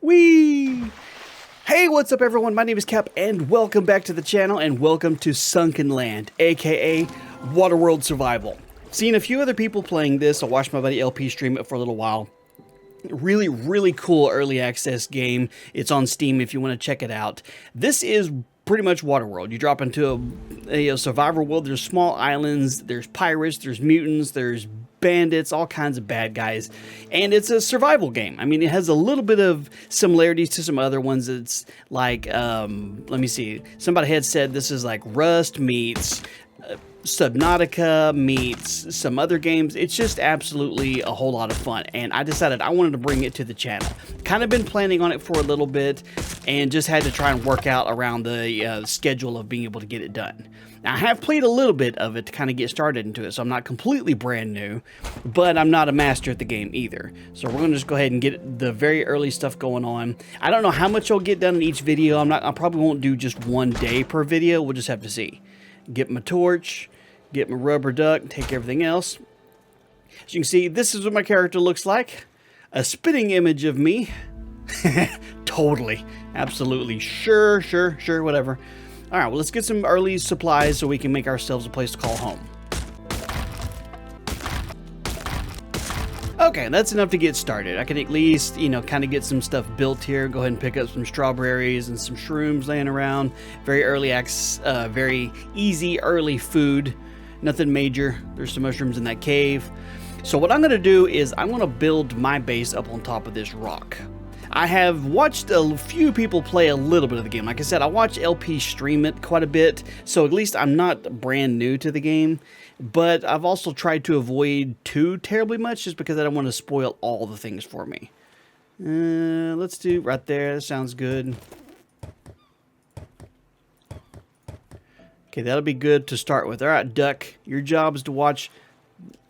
Whee! Hey, what's up everyone? My name is Cap and welcome back to the channel and welcome to Sunkenland, aka Waterworld Survival. Seen a few other people playing this. I watched my buddy LP stream it for a little while. Really cool early access game. It's on Steam if you want to check it out. This is pretty much Waterworld. You drop into a survival world. There's small islands, there's pirates, there's mutants, there's bandits, all kinds of bad guys, and it's a survival game. I mean, it has a little bit of similarities to some other ones. It's like, let me see, somebody had said this is like Rust meets Subnautica meets some other games. It's just absolutely a whole lot of fun, and I decided I wanted to bring it to the channel. Kind of been planning on it for a little bit and just had to try and work out around the schedule of being able to get it done. Now, I have played a little bit of it to kind of get started into it, so I'm not completely brand new, but I'm not a master at the game either. So we're going to just go ahead and get the very early stuff going on. I don't know how much I'll get done in each video. I probably won't do just one day per video. We'll just have to see. Get my torch, get my rubber duck, take everything else. As you can see, this is what my character looks like. A spitting image of me. Totally. Absolutely. Sure, whatever. Alright, well, let's get some early supplies so we can make ourselves a place to call home. Okay, that's enough to get started. I can at least, kind of get some stuff built here. Go ahead and pick up some strawberries and some shrooms laying around. Very easy early food. Nothing major. There's some mushrooms in that cave. So what I'm going to do is I'm going to build my base up on top of this rock. I have watched a few people play a little bit of the game. Like I said, I watch LP stream it quite a bit, so at least I'm not brand new to the game. But I've also tried to avoid too terribly much just because I don't want to spoil all the things for me. Let's do right there. That sounds good. Okay, that'll be good to start with. All right, Duck, your job is to watch.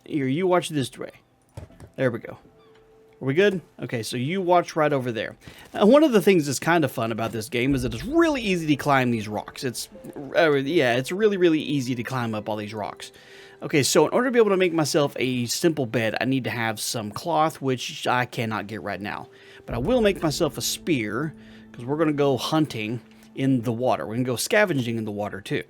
Here, you watch this way. There we go. Are we good? Okay, so you watch right over there. One of the things that's kind of fun about this game is that it's really easy to climb these rocks. It's really easy to climb up all these rocks. Okay, so in order to be able to make myself a simple bed, I need to have some cloth, which I cannot get right now. But I will make myself a spear, because we're going to go hunting in the water. We're going to go scavenging in the water, too.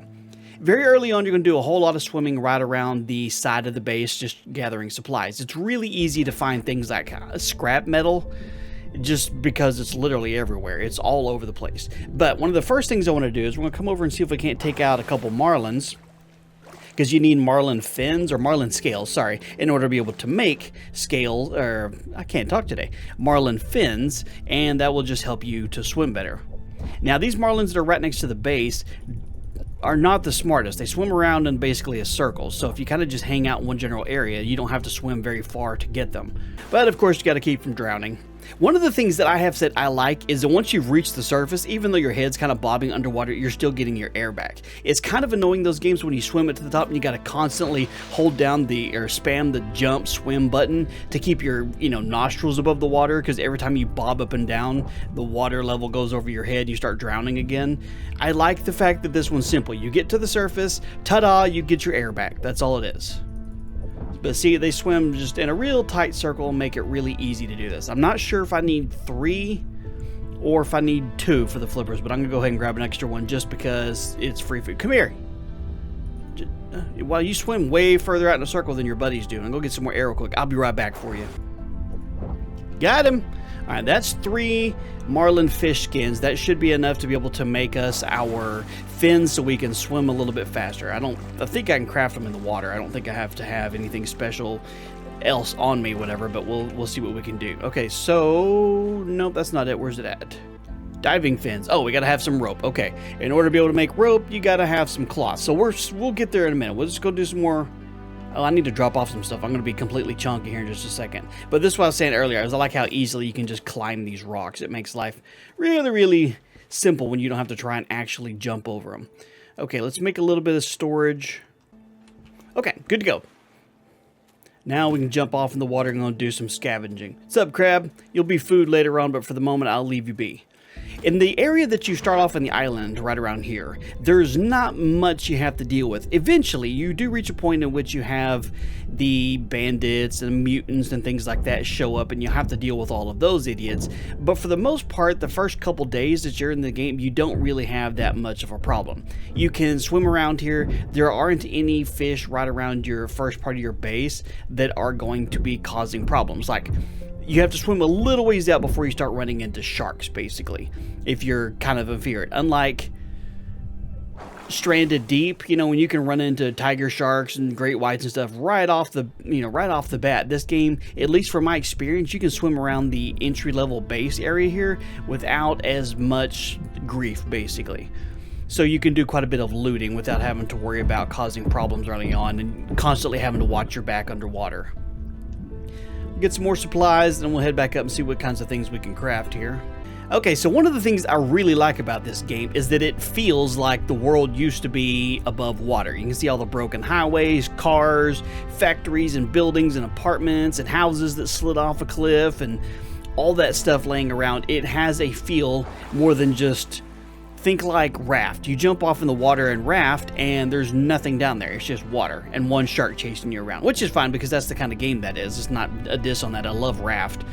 Very early on, you're going to do a whole lot of swimming right around the side of the base, just gathering supplies. It's really easy to find things like scrap metal, just because it's literally everywhere. It's all over the place. But one of the first things I want to do is we're going to come over and see if we can't take out a couple marlins, because you need marlin fins, or marlin scales, sorry, in order to be able to make scales, or I can't talk today, marlin fins, and that will just help you to swim better. Now, these marlins that are right next to the base are not the smartest. They swim around in basically a circle, so if you kind of just hang out in one general area, you don't have to swim very far to get them. But of course, you got to keep from drowning. One of the things that I have said I like is that once you've reached the surface, even though your head's kind of bobbing underwater, you're still getting your air back. It's kind of annoying, those games, when you swim it to the top and you got to constantly hold down or spam the jump swim button to keep your nostrils above the water, because every time you bob up and down, the water level goes over your head, you start drowning again. I like the fact that this one's simple. You get to the surface, ta-da, you get your air back. That's all it is. But see, they swim just in a real tight circle and make it really easy to do this. I'm not sure if I need 3 or if I need 2 for the flippers, but I'm going to go ahead and grab an extra one just because it's free food. Come here. While you swim way further out in a circle than your buddies do, and go get some more air real quick. I'll be right back for you. Got him. All right, that's 3 marlin fish skins. That should be enough to be able to make us our fins so we can swim a little bit faster. I think I can craft them in the water. I don't think I have to have anything special else on me, whatever, but we'll see what we can do. Okay, so nope, that's not it. Where's it at? Diving fins. Oh, we got to have some rope. Okay, in order to be able to make rope, you got to have some cloth. So we'll get there in a minute. We'll just go do some more. Oh, I need to drop off some stuff. I'm going to be completely chunky here in just a second. But this is what I was saying earlier. I like how easily you can just climb these rocks. It makes life really simple when you don't have to try and actually jump over them. Okay, let's make a little bit of storage. Okay, good to go. Now we can jump off in the water and go do some scavenging. What's up, crab? You'll be food later on, but for the moment, I'll leave you be. In the area that you start off in the island, right around here, there's not much you have to deal with. Eventually, you do reach a point in which you have the bandits and mutants and things like that show up, and you have to deal with all of those idiots. But for the most part, the first couple days that you're in the game, you don't really have that much of a problem. You can swim around here. There aren't any fish right around your first part of your base that are going to be causing problems. Like, you have to swim a little ways out before you start running into sharks, basically, if you're kind of a fear. Unlike Stranded Deep, you know, when you can run into tiger sharks and great whites and stuff right off the bat. This game, at least from my experience, you can swim around the entry-level base area here without as much grief, basically. So you can do quite a bit of looting without having to worry about causing problems early on and constantly having to watch your back underwater. Get some more supplies, and we'll head back up and see what kinds of things we can craft here. Okay, so one of the things I really like about this game is that it feels like the world used to be above water. You can see all the broken highways, cars, factories, and buildings, and apartments, and houses that slid off a cliff, and all that stuff laying around. It has a feel more than just... Think like Raft. You jump off in the water and Raft, and there's nothing down there. It's just water and one shark chasing you around, which is fine because that's the kind of game that is. It's not a diss on that. I love Raft,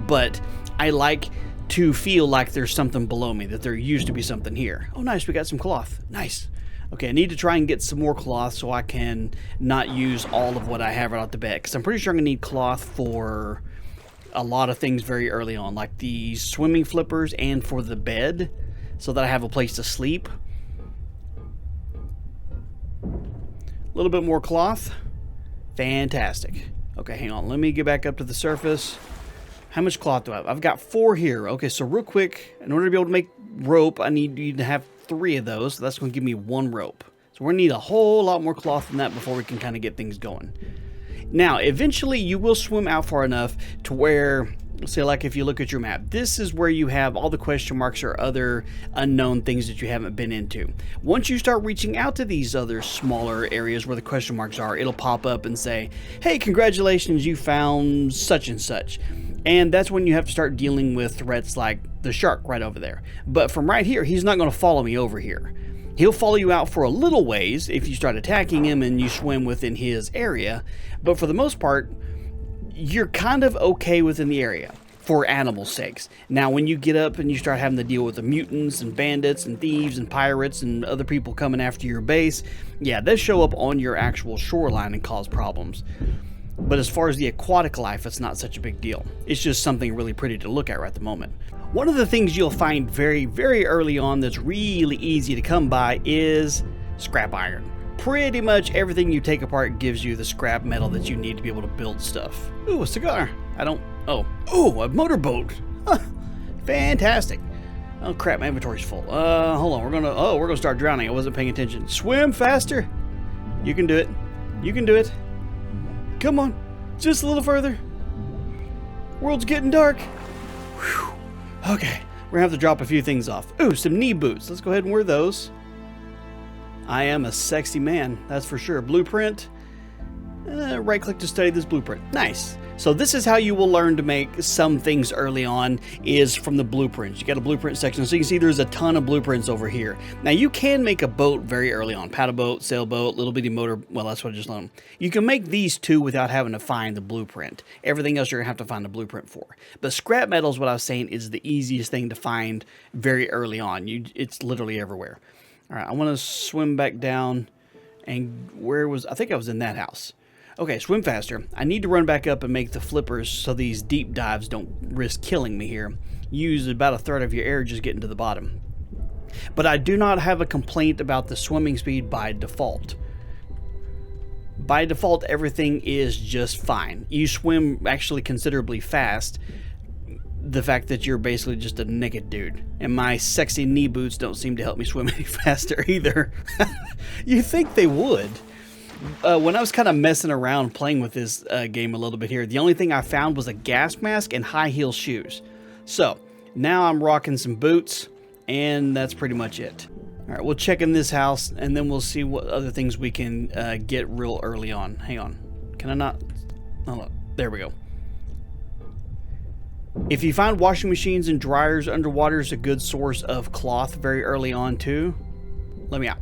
but I like to feel like there's something below me, that there used to be something here. Oh, nice. We got some cloth. Nice. Okay, I need to try and get some more cloth so I can not use all of what I have right off the bat, because I'm pretty sure I'm going to need cloth for a lot of things very early on, like the swimming flippers and for the bed, so that I have a place to sleep. A little bit more cloth. Fantastic. Okay, hang on. Let me get back up to the surface. How much cloth do I have? I've got 4 here. Okay, so real quick, in order to be able to make rope, I need you to have 3 of those. So that's going to give me 1 rope. So we're going to need a whole lot more cloth than that before we can kind of get things going. Now, eventually you will swim out far enough to where... Say, like if you look at your map, this is where you have all the question marks or other unknown things that you haven't been into. Once you start reaching out to these other smaller areas where the question marks are, it'll pop up and say, hey, congratulations, you found such and such. And that's when you have to start dealing with threats like the shark right over there. But from right here, he's not going to follow me over here. He'll follow you out for a little ways if you start attacking him and you swim within his area. But for the most part, you're kind of okay within the area for animal sakes. Now, when you get up and you start having to deal with the mutants and bandits and thieves and pirates and other people coming after your base, yeah, they show up on your actual shoreline and cause problems. But as far as the aquatic life, it's not such a big deal. It's just something really pretty to look at right at the moment. One of the things you'll find very, very early on that's really easy to come by is scrap iron. Pretty much everything you take apart gives you the scrap metal that you need to be able to build stuff. Ooh, a cigar. Oh, a motorboat. Huh. Fantastic. Oh crap, my inventory's full. Hold on, we're gonna start drowning. I wasn't paying attention. Swim faster. You can do it. You can do it. Come on, just a little further. World's getting dark. Whew. Okay, we're gonna have to drop a few things off. Ooh, some knee boots. Let's go ahead and wear those. I am a sexy man, that's for sure. Blueprint. Right click to study this blueprint. Nice. So this is how you will learn to make some things early on, is from the blueprints. You got a blueprint section, so you can see there's a ton of blueprints over here. Now you can make a boat very early on. Paddle boat, sailboat, little bitty motor. Well, that's what I just learned. You can make these 2 without having to find the blueprint. Everything else you're gonna have to find a blueprint for. But scrap metal is what I was saying is the easiest thing to find very early on. It's literally everywhere. All right, I want to swim back down, and I think I was in that house. Okay, swim faster. I need to run back up and make the flippers so these deep dives don't risk killing me here. Use about 1/3 of your air just getting to the bottom. But I do not have a complaint about the swimming speed by default. By default, everything is just fine. You swim actually considerably fast. The fact that you're basically just a naked dude. And my sexy knee boots don't seem to help me swim any faster either. You think they would. When I was kind of messing around playing with this game a little bit here, the only thing I found was a gas mask and high heel shoes. So now I'm rocking some boots, and that's pretty much it. All right, we'll check in this house, and then we'll see what other things we can get real early on. Hang on. Can I not? Oh, look. There we go. If you find washing machines and dryers underwater is a good source of cloth very early on too, let me out.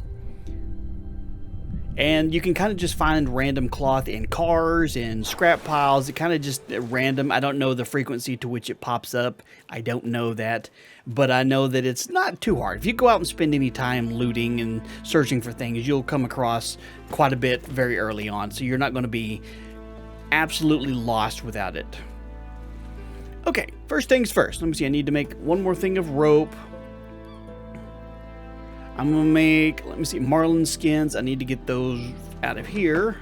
And you can kind of just find random cloth in cars and scrap piles. It kind of just random. I don't know the frequency to which it pops up. I don't know that. But I know that it's not too hard. If you go out and spend any time looting and searching for things, you'll come across quite a bit very early on. So you're not going to be absolutely lost without it. Okay, first things first. Let me see. I need to make one more thing of rope. I'm going to make, let me see, marlin skins. I need to get those out of here.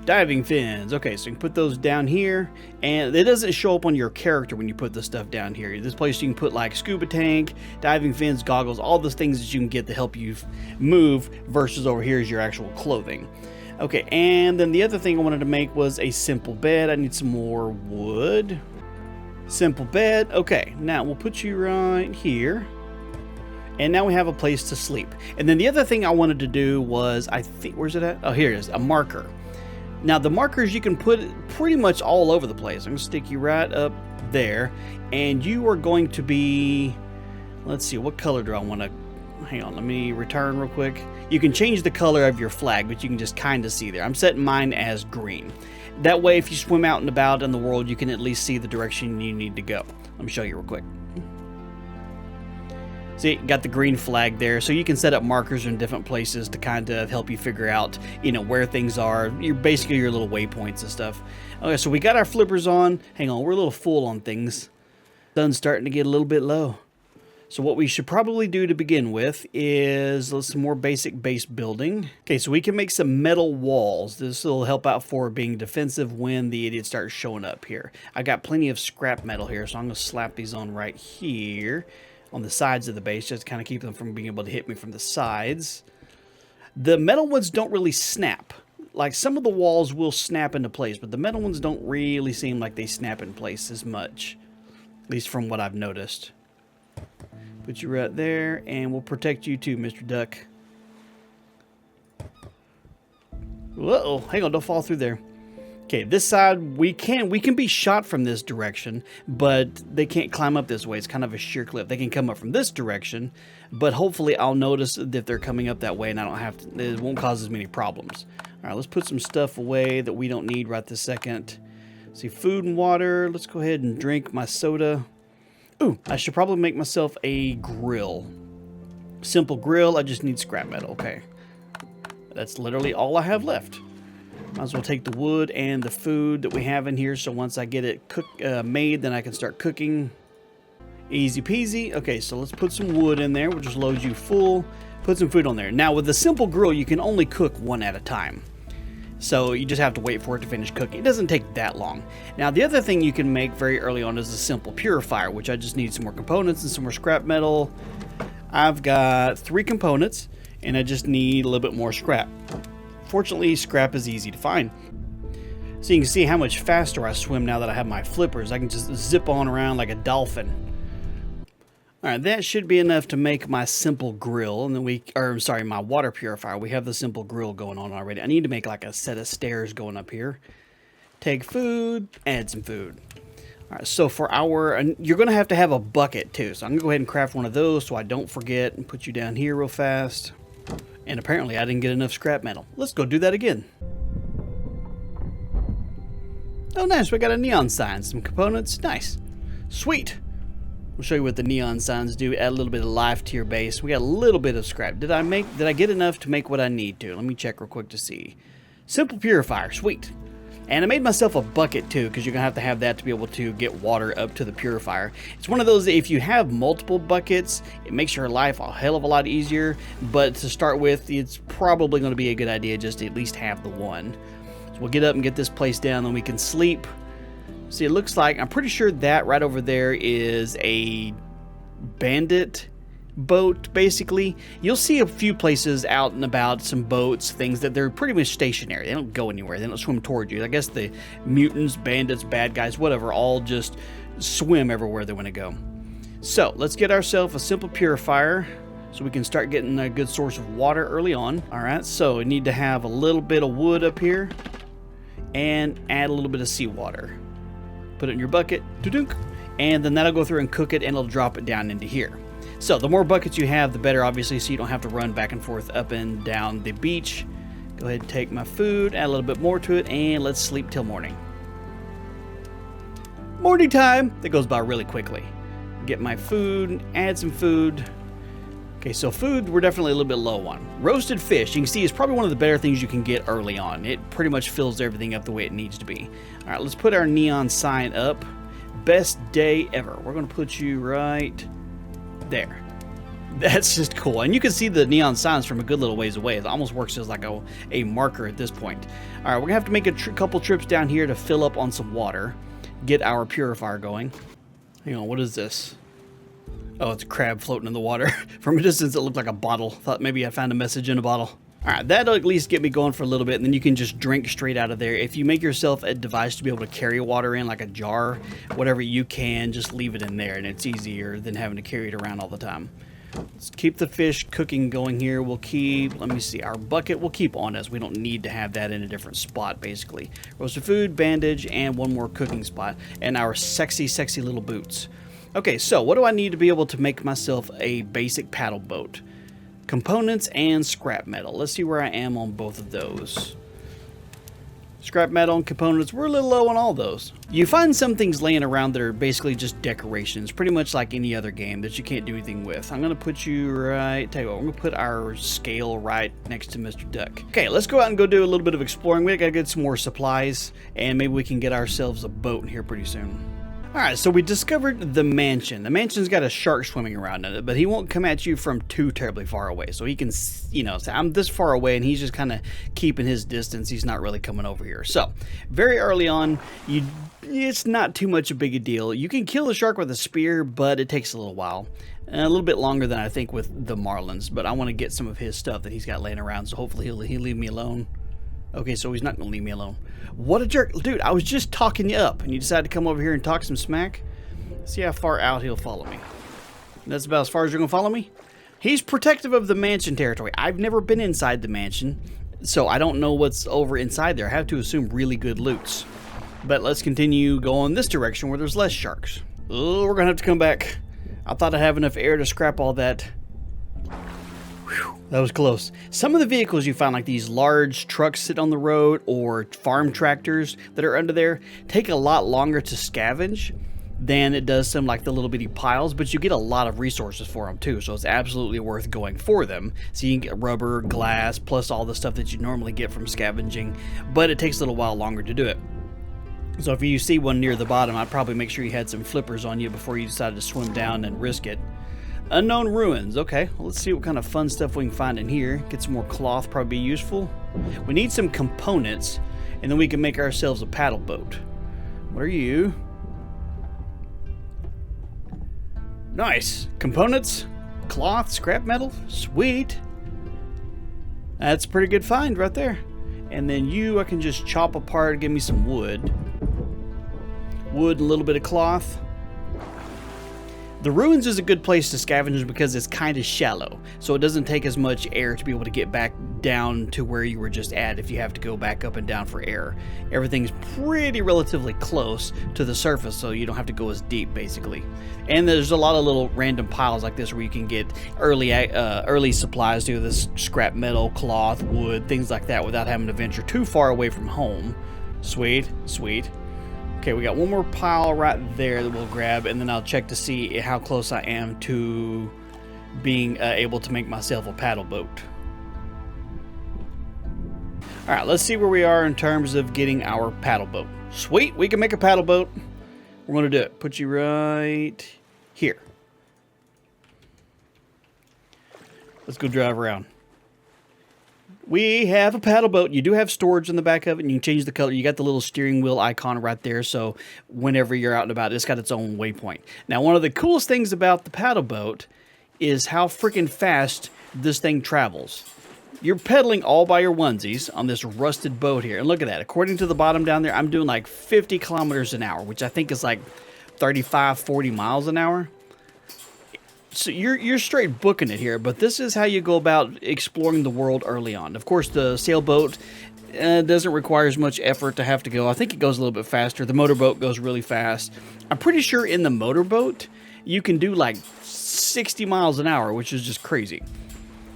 Diving fins. Okay, so you can put those down here. And it doesn't show up on your character when you put the stuff down here. This place you can put like scuba tank, diving fins, goggles, all those things that you can get to help you move versus over here is your actual clothing. Okay, and then the other thing I wanted to make was a simple bed. I need some more wood. Simple bed. Okay, now we'll put you right here. And now we have a place to sleep. And then the other thing I wanted to do was, I think, where's it at? Oh, here it is, a marker. Now the markers you can put pretty much all over the place. I'm gonna stick you right up there. And you are going to be, let's see, what color do I want to, hang on, let me return real quick. You can change the color of your flag, but you can just kind of see there. I'm setting mine as green. That way, if you swim out and about in the world, you can at least see the direction you need to go. Let me show you real quick. See, got the green flag there, so you can set up markers in different places to kind of help you figure out, you know, where things are. You're basically your little waypoints and stuff. Okay, so we got our flippers on. Hang on, we're a little full on things. Sun's starting to get a little bit low. So what we should probably do to begin with is some more basic base building. Okay, so we can make some metal walls. This will help out for being defensive when the idiot starts showing up here. I got plenty of scrap metal here, so I'm going to slap these on right here on the sides of the base, just to kind of keep them from being able to hit me from the sides. The metal ones don't really snap. Like some of the walls will snap into place, but the metal ones don't really seem like they snap in place as much. At least from what I've noticed. Put you right there, and we'll protect you too, Mr. Duck. Whoa, hang on, don't fall through there. Okay, this side, we can be shot from this direction, but they can't climb up this way. It's kind of a sheer cliff. They can come up from this direction, but hopefully I'll notice that they're coming up that way, and I don't have to, it won't cause as many problems. All right, let's put some stuff away that we don't need right this second. See, food and water. Let's go ahead and drink my soda. Ooh, I should probably make myself a grill. Simple grill, I just need scrap metal. Okay. That's literally all I have left. Might as well take the wood and the food that we have in here, so once I get it made, then I can start cooking. Easy peasy. Okay, so let's put some wood in there. We'll just load you full. Put some food on there. Now, with the simple grill, you can only cook one at a time. So you just have to wait for it to finish cooking. It doesn't take that long. Now, the other thing you can make very early on is a simple purifier, which I just need some more components and some more scrap metal. I've got 3 components, and I just need a little bit more scrap. Fortunately, scrap is easy to find. So you can see how much faster I swim now that I have my flippers. I can just zip on around like a dolphin. Alright, that should be enough to make my simple grill, and then my water purifier. We have the simple grill going on already. I need to make like a set of stairs going up here. Take food, add some food. Alright, so for you're going to have a bucket too. So I'm going to go ahead and craft one of those so I don't forget, and put you down here real fast. And apparently I didn't get enough scrap metal. Let's go do that again. Oh, nice. We got a neon sign. Some components. Nice. Sweet. We'll show you what the neon signs do. Add a little bit of life to your base. We got a little bit of scrap. Did I get enough to make what I need to? Let me check real quick to see. Simple purifier. Sweet. And I made myself a bucket too, because you're going to have that to be able to get water up to the purifier. It's one of those that if you have multiple buckets, it makes your life a hell of a lot easier. But to start with, it's probably going to be a good idea just to at least have the one. So we'll get up and get this place down, then we can sleep. See, it looks like, I'm pretty sure that right over there is a bandit boat, basically. You'll see a few places out and about, some boats, things that they're pretty much stationary. They don't go anywhere. They don't swim toward you. I guess the mutants, bandits, bad guys, whatever, all just swim everywhere they want to go. So let's get ourselves a simple purifier so we can start getting a good source of water early on. All right, so we need to have a little bit of wood up here and add a little bit of seawater. Put it in your bucket. Doo-dunk. and then that'll go through and cook it, and it'll drop it down into here. So the more buckets you have, the better, obviously, so you don't have to run back and forth up and down the beach. Go ahead and take my food, add a little bit more to it, and let's sleep till morning. Morning time! That goes by really quickly. Get my food, add some food. Okay, so food we're definitely a little bit low on. Roasted fish, you can see, is probably one of the better things you can get early on. It pretty much fills everything up the way it needs to be. All right, let's put our neon sign up. Best day ever. We're going to put you right there. That's just cool. And you can see the neon signs from a good little ways away. It almost works as like a marker at this point. All right, we're going to have to make a couple trips down here to fill up on some water. Get our purifier going. Hang on, what is this? Oh, it's a crab floating in the water. From a distance, it looked like a bottle. Thought maybe I found a message in a bottle. All right, that'll at least get me going for a little bit, and then you can just drink straight out of there. If you make yourself a device to be able to carry water in, like a jar, whatever you can, just leave it in there, and it's easier than having to carry it around all the time. Let's keep the fish cooking going here. We'll keep, let me see, our bucket we'll keep on us. We don't need to have that in a different spot, basically. Roasted food, bandage, and one more cooking spot, and our sexy, sexy little boots. Okay, so what do I need to be able to make myself a basic paddle boat? Components and scrap metal. Let's see where I am on both of those. Scrap metal and components, we're a little low on all those. You find some things laying around that are basically just decorations, pretty much like any other game that you can't do anything with. I'm going to put you right, tell you what, we're going to put our scale right next to Mr. Duck. Okay, let's go out and go do a little bit of exploring. We got to get some more supplies, and maybe we can get ourselves a boat here pretty soon. Alright, so we discovered the mansion. The mansion's got a shark swimming around in it, but he won't come at you from too terribly far away. So he can, you know, say, I'm this far away, and he's just kind of keeping his distance. He's not really coming over here. So, very early on, it's not too much a big a deal. You can kill the shark with a spear, but it takes a little while. A little bit longer than I think with the marlins, but I want to get some of his stuff that he's got laying around, so hopefully he'll leave me alone. Okay, so he's not going to leave me alone. What a jerk. Dude, I was just talking you up, and you decided to come over here and talk some smack? See how far out he'll follow me. That's about as far as you're going to follow me? He's protective of the mansion territory. I've never been inside the mansion, so I don't know what's over inside there. I have to assume really good loots. But let's continue going this direction where there's less sharks. Oh, we're going to have to come back. I thought I'd have enough air to scrap all that. That was close. Some of the vehicles you find, like these large trucks sit on the road or farm tractors that are under there, take a lot longer to scavenge than it does some like the little bitty piles, but you get a lot of resources for them too, so it's absolutely worth going for them. So you can get rubber, glass, plus all the stuff that you normally get from scavenging, but it takes a little while longer to do it. So if you see one near the bottom, I'd probably make sure you had some flippers on you before you decided to swim down and risk it. Unknown ruins. Okay, well, let's see what kind of fun stuff we can find in here. Get some more cloth, probably be useful. We need some components, and then we can make ourselves a paddle boat. What are you? Nice. Components, cloth, scrap metal. Sweet. That's a pretty good find right there. And then you, I can just chop apart, give me some wood. Wood, a little bit of cloth. The ruins is a good place to scavenge because it's kind of shallow, so it doesn't take as much air to be able to get back down to where you were just at if you have to go back up and down for air. Everything's pretty relatively close to the surface, so you don't have to go as deep, basically. And there's a lot of little random piles like this where you can get early supplies to this scrap metal, cloth, wood, things like that without having to venture too far away from home. Sweet, sweet. Okay, we got one more pile right there that we'll grab, and then I'll check to see how close I am to being able to make myself a paddle boat. All right, let's see where we are in terms of getting our paddle boat. Sweet, we can make a paddle boat. We're going to do it. Put you right here. Let's go drive around. We have a paddle boat. You do have storage in the back of it, and you can change the color. You got the little steering wheel icon right there, so whenever you're out and about, it's got its own waypoint. Now, one of the coolest things about the paddle boat is how freaking fast this thing travels. You're pedaling all by your onesies on this rusted boat here, and look at that. According to the bottom down there, I'm doing like 50 kilometers an hour, which I think is like 35, 40 miles an hour. So you're straight booking it here, but this is how you go about exploring the world early on. Of course, the sailboat doesn't require as much effort to have to go. I think it goes a little bit faster. The motorboat goes really fast. I'm pretty sure in the motorboat, you can do like 60 miles an hour, which is just crazy.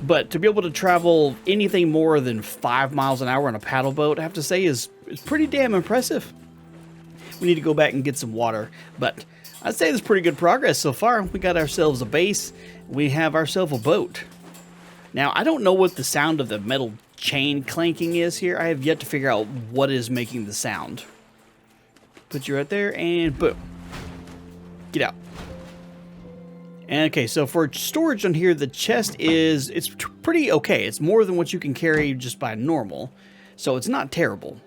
But to be able to travel anything more than 5 miles an hour on a paddle boat, I have to say, is pretty damn impressive. We need to go back and get some water, but I'd say there's pretty good progress so far. We got ourselves a base. We have ourselves a boat. Now, I don't know what the sound of the metal chain clanking is here. I have yet to figure out what is making the sound. Put you right there, and boom. Get out. And okay, so for storage on here, the chest it's pretty okay. It's more than what you can carry just by normal, so it's not terrible.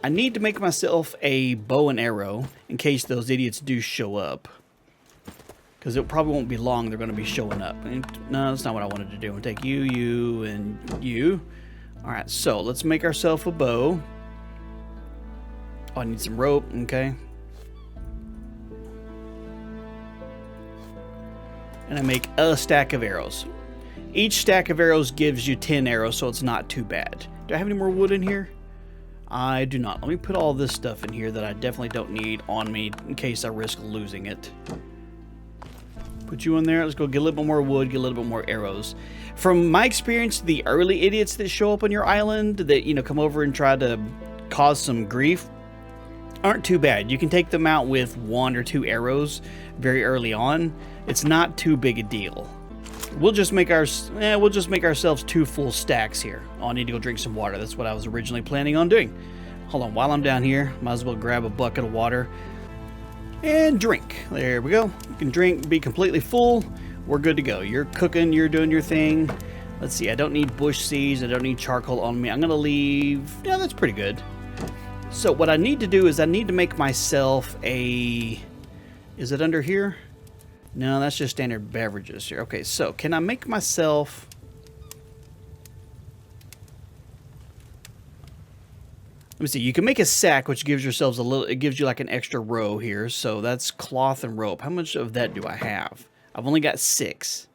I need to make myself a bow and arrow in case those idiots do show up. Because it probably won't be long they're going to be showing up. No, that's not what I wanted to do. I'm going to take you, you, and you. Alright, so let's make ourselves a bow. Oh, I need some rope. Okay. And I make a stack of arrows. Each stack of arrows gives you 10 arrows, so it's not too bad. Do I have any more wood in here? I do not. Let me put all this stuff in here that I definitely don't need on me in case I risk losing it. Put you in there. Let's go get a little bit more wood, get a little bit more arrows. From my experience, the early idiots that show up on your island that, you know, come over and try to cause some grief aren't too bad. You can take them out with 1 or 2 arrows very early on. It's not too big a deal. We'll just make ourselves 2 full stacks here. Oh, I need to go drink some water. That's what I was originally planning on doing. Hold on, while I'm down here, might as well grab a bucket of water and drink. There we go. You can drink, be completely full. We're good to go. You're cooking, you're doing your thing. Let's see, I don't need bush seeds, I don't need charcoal on me. I'm gonna leave, yeah, that's pretty good. So what I need to do is I need to make myself a, is it under here? No, that's just standard beverages here. Okay, so can I make myself... Let me see. You can make a sack, which gives yourselves a little... It gives you like an extra row here. So that's cloth and rope. How much of that do I have? I've only got 6.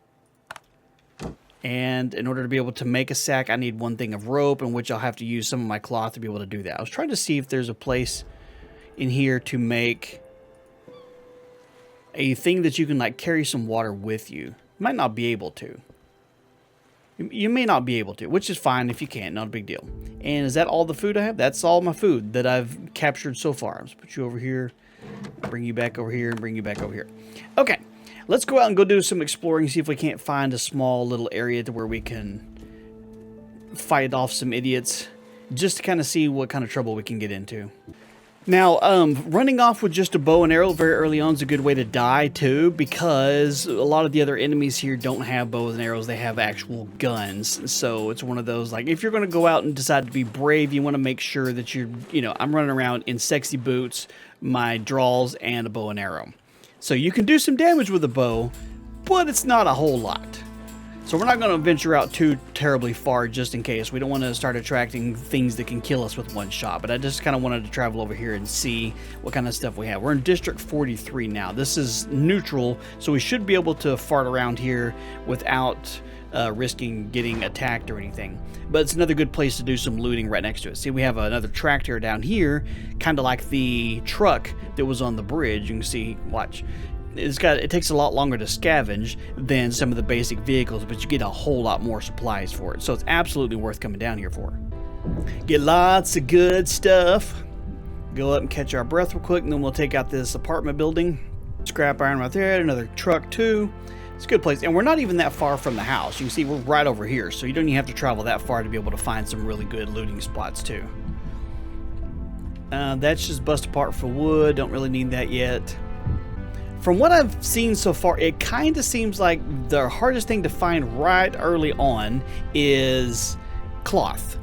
And in order to be able to make a sack, I need 1 thing of rope, in which I'll have to use some of my cloth to be able to do that. I was trying to see if there's a place in here to make a thing that you can like carry some water with you. You might not be able to. You may not be able to, which is fine if you can't, not a big deal. And is that all the food I have? That's all my food that I've captured so far. Let's put you over here, bring you back over here, and bring you back over here. Okay, let's go out and go do some exploring, see if we can't find a small little area to where we can fight off some idiots, just to kind of see what kind of trouble we can get into. Now, running off with just a bow and arrow very early on is a good way to die, too, because a lot of the other enemies here don't have bows and arrows. They have actual guns. So it's one of those, like, if you're going to go out and decide to be brave, you want to make sure that you're, you know, I'm running around in sexy boots, my draws, and a bow and arrow. So you can do some damage with a bow, but it's not a whole lot. So we're not going to venture out too terribly far just in case. We don't want to start attracting things that can kill us with 1 shot. But I just kind of wanted to travel over here and see what kind of stuff we have. We're in District 43 now. This is neutral, so we should be able to fart around here without risking getting attacked or anything. But it's another good place to do some looting right next to it. See, we have another tractor down here, kind of like the truck that was on the bridge. You can see, watch. It takes a lot longer to scavenge than some of the basic vehicles, but you get a whole lot more supplies for it. So it's absolutely worth coming down here for. Get lots of good stuff. Go up and catch our breath real quick, and then we'll take out this apartment building. Scrap iron right there, another truck too. It's a good place, and we're not even that far from the house. You can see we're right over here, so you don't even have to travel that far to be able to find some really good looting spots too. That's just bust apart for wood. Don't really need that yet. From what I've seen so far, it kind of seems like the hardest thing to find right early on is cloth,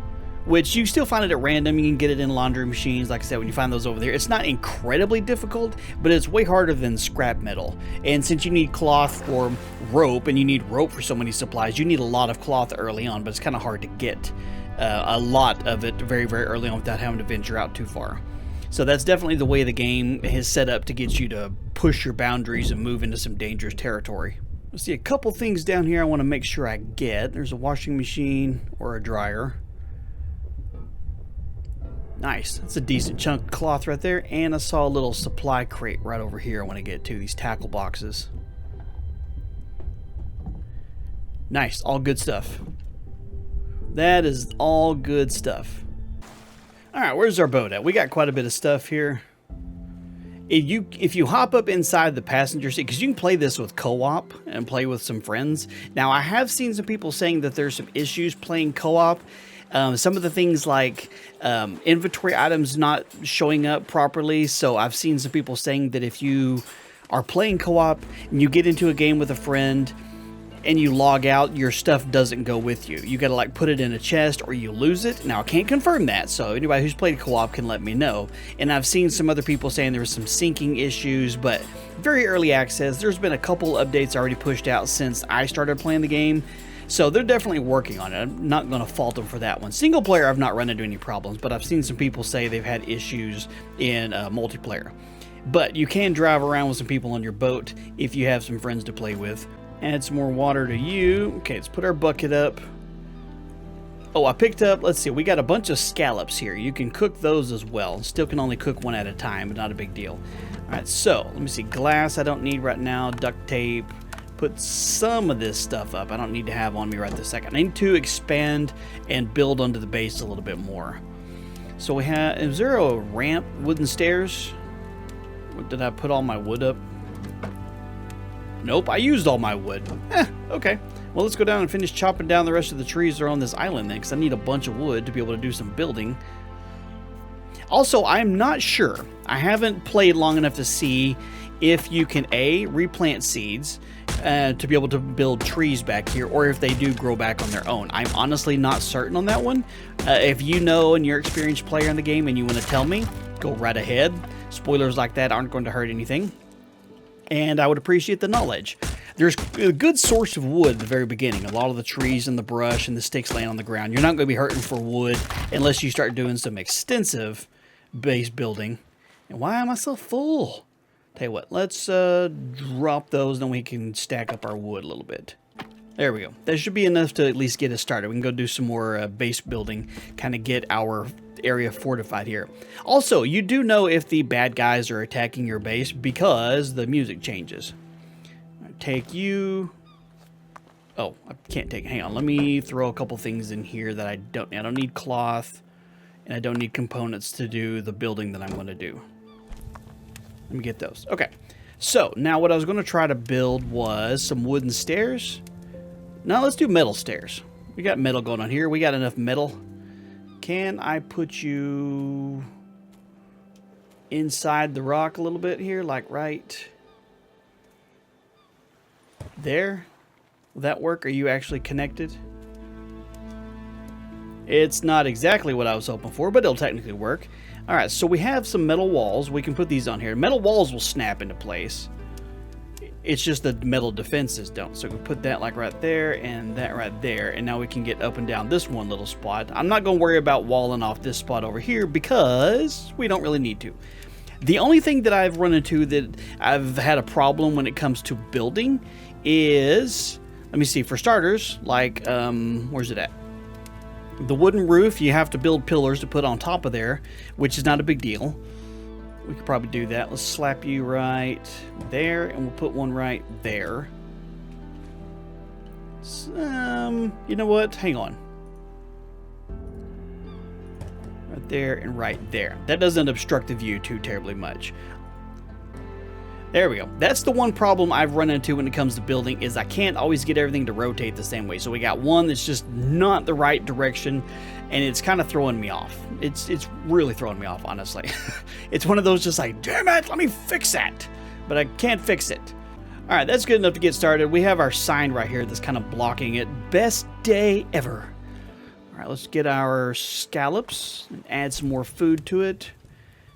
which you still find it at random. You can get it in laundry machines. Like I said, when you find those over there, it's not incredibly difficult, but it's way harder than scrap metal. And since you need cloth for rope, and you need rope for so many supplies, you need a lot of cloth early on, but it's kind of hard to get a lot of it very, very early on without having to venture out too far. So that's definitely the way the game is set up to get you to push your boundaries and move into some dangerous territory. Let's see, a couple things down here I want to make sure I get. There's a washing machine or a dryer. Nice. That's a decent chunk of cloth right there. And I saw a little supply crate right over here I want to get to. These tackle boxes. Nice. All good stuff. That is all good stuff. Alright, where's our boat at? We got quite a bit of stuff here. If you hop up inside the passenger seat, because you can play this with co-op and play with some friends. Now, I have seen some people saying that there's some issues playing co-op. Some of the things like inventory items not showing up properly. So I've seen some people saying that if you are playing co-op and you get into a game with a friend and you log out, your stuff doesn't go with you. You got to like put it in a chest or you lose it. Now I can't confirm that, so anybody who's played co-op can let me know. And I've seen some other people saying there was some syncing issues, but very early access. There's been a couple updates already pushed out since I started playing the game. So they're definitely working on it. I'm not going to fault them for that one. Single player, I've not run into any problems, but I've seen some people say they've had issues in multiplayer. But you can drive around with some people on your boat if you have some friends to play with. Add some more water to you. Okay, let's put our bucket up. Oh, I picked up, let's see, we got a bunch of scallops here. You can cook those as well. Still can only cook one at a time, but not a big deal. All right, so let me see. Glass I don't need right now. Duct tape. Put some of this stuff up. I don't need to have on me right this second. I need to expand and build onto the base a little bit more. So we have, is there a ramp, wooden stairs? Did I put all my wood up? Nope, I used all my wood. Okay. Well, let's go down and finish chopping down the rest of the trees that are on this island then, because I need a bunch of wood to be able to do some building. Also, I'm not sure. I haven't played long enough to see if you can, A, replant seeds to be able to build trees back here, or if they do grow back on their own. I'm honestly not certain on that one. If you know and you're an experienced player in the game and you want to tell me, go right ahead. Spoilers like that aren't going to hurt anything. And I would appreciate the knowledge. There's a good source of wood at the very beginning. A lot of the trees and the brush and the sticks laying on the ground. You're not going to be hurting for wood unless you start doing some extensive base building. And why am I so full? Tell you what, let's drop those, then we can stack up our wood a little bit. There we go. That should be enough to at least get us started. We can go do some more base building, kind of get our area fortified here. Also, you do know if the bad guys are attacking your base because the music changes. Take you. Oh, I can't take. Hang on. Let me throw a couple things in here that I don't need cloth, and I don't need components to do the building that I'm going to do. Let me get those. Okay. So now what I was going to try to build was some wooden stairs. Now let's do metal stairs. We got metal going on here. We got enough metal. Can I put you inside the rock a little bit here? Like right there? Will that work? Are you actually connected? It's not exactly what I was hoping for, but it'll technically work. Alright, so we have some metal walls. We can put these on here. Metal walls will snap into place. It's just the metal defenses don't. So we put that like right there and that right there. And now we can get up and down this one little spot. I'm not going to worry about walling off this spot over here because we don't really need to. The only thing that I've run into that I've had a problem when it comes to building is, let me see, for starters, like, where's it at? The wooden roof, you have to build pillars to put on top of there, which is not a big deal. We could probably do that. Let's slap you right there, and we'll put one right there. You know what? Hang on. Right there and right there. That doesn't obstruct the view too terribly much. There we go. That's the one problem I've run into when it comes to building is I can't always get everything to rotate the same way. So we got one that's just not the right direction, and it's kind of throwing me off. It's really throwing me off, honestly. It's one of those just like, damn it, let me fix that. But I can't fix it. All right, that's good enough to get started. We have our sign right here that's kind of blocking it. Best day ever. All right, let's get our scallops and add some more food to it.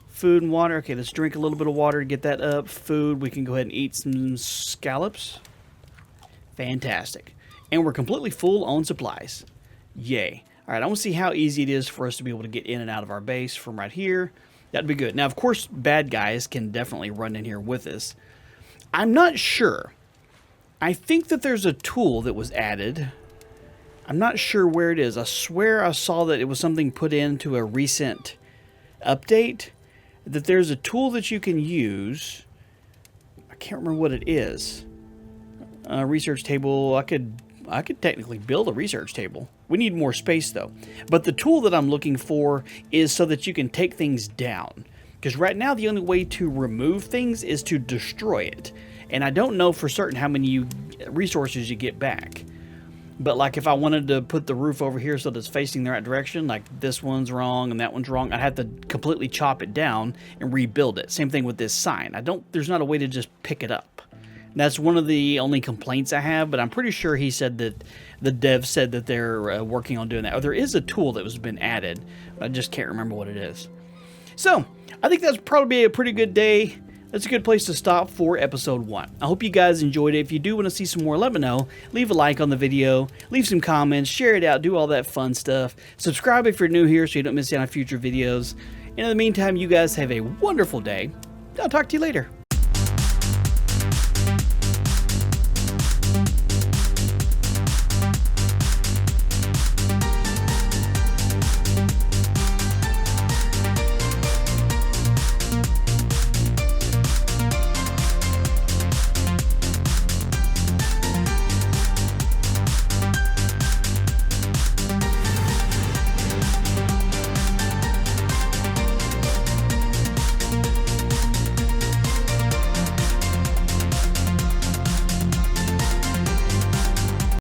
Food and water. Okay, let's drink a little bit of water to get that up. Food. We can go ahead and eat some scallops. Fantastic. And we're completely full on supplies. Yay. All right, I want to see how easy it is for us to be able to get in and out of our base from right here. That'd be good. Now, of course, bad guys can definitely run in here with us. I'm not sure. I think that there's a tool that was added. I'm not sure where it is. I swear I saw that it was something put into a recent update that there's a tool that you can use. I can't remember what it is. Research table. I could technically build a research table. We need more space though. But the tool that I'm looking for is so that you can take things down. Because right now the only way to remove things is to destroy it. And I don't know for certain how many resources you get back. But like if I wanted to put the roof over here so that it's facing the right direction, like this one's wrong and that one's wrong, I'd have to completely chop it down and rebuild it. Same thing with this sign. There's not a way to just pick it up. That's one of the only complaints I have, but I'm pretty sure he said that the dev said that they're working on doing that. Or there is a tool that was been added, but I just can't remember what it is. So, I think that's probably a pretty good day. That's a good place to stop for episode 1. I hope you guys enjoyed it. If you do want to see some more, let me know. Leave a like on the video, leave some comments, share it out, do all that fun stuff. Subscribe if you're new here so you don't miss out on future videos. And in the meantime, you guys have a wonderful day. I'll talk to you later.